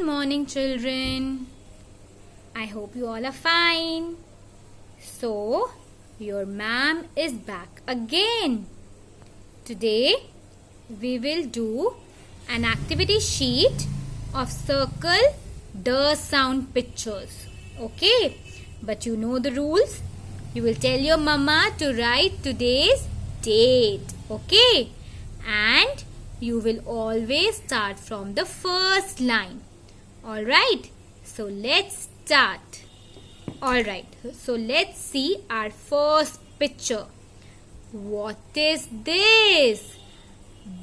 morning, children. I hope you all are fine. So, your ma'am is back again. Today, we will do an activity sheet of circle the sound pictures. Okay? But you know the rules. You will tell your mama to write today's date. Okay? And you will always start from the first line. Alright? So let's start. Alright, so let's see our first picture. What is this?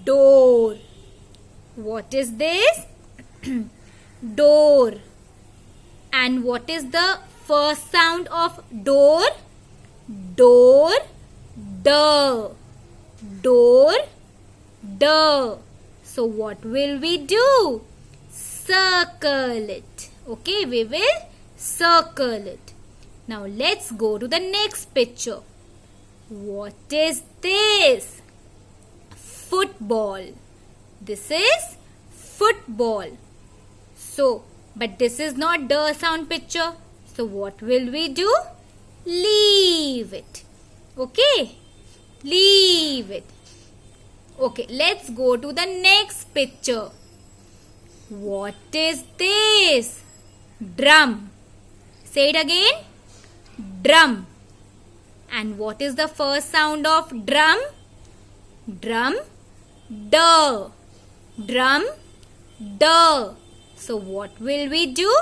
Door. What is this? Door. And what is the first sound of door? Door. The. Door. The. So what will we do? Circle it. Okay, we will circle it. Now let's go to the next picture. What is this? Football. This is football. So, but this is not the sound picture. So what will we do? Leave it. Okay? Leave it. Okay, let's go to the next picture. What is this? Drum. Say it again. Drum. And what is the first sound of drum? Drum. The. Drum. The. So what will we do?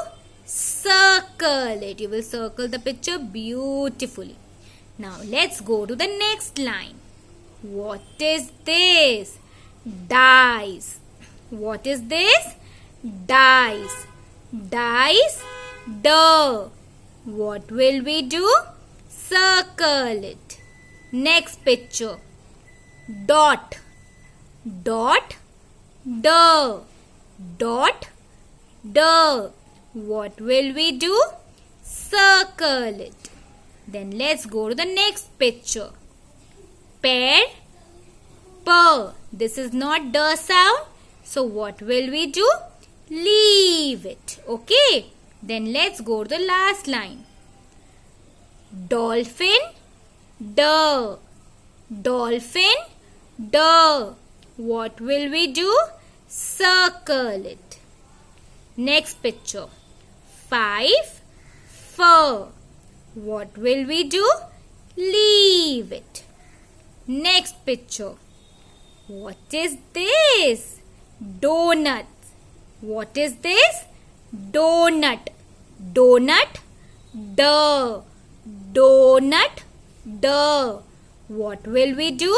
Circle it. You will circle the picture beautifully. Now let's go to the next line. What is this? Dice. What is this? Dice. Dice. The. What will we do? Circle it. Next picture. Dot. Dot. The. Dot. The. What will we do? Circle it. Then let's go to the next picture. Pear. Per. This is not the sound. So what will we do? Leave it. Okay. Then let's go to the last line. Dolphin. The. Dolphin. The. What will we do? Circle it. Next picture. 5. Fur. What will we do? Leave it. Next picture. What is this? Donut. What is this? Donut. Donut. The. Donut. The. What will we do?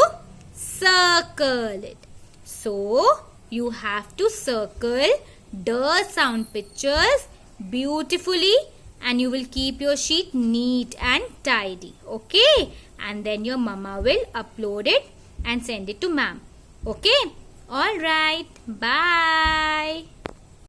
Circle it. So, you have to circle the sound pictures beautifully and you will keep your sheet neat and tidy. Okay? And then your mama will upload it and send it to ma'am. Okay? Alright. Bye.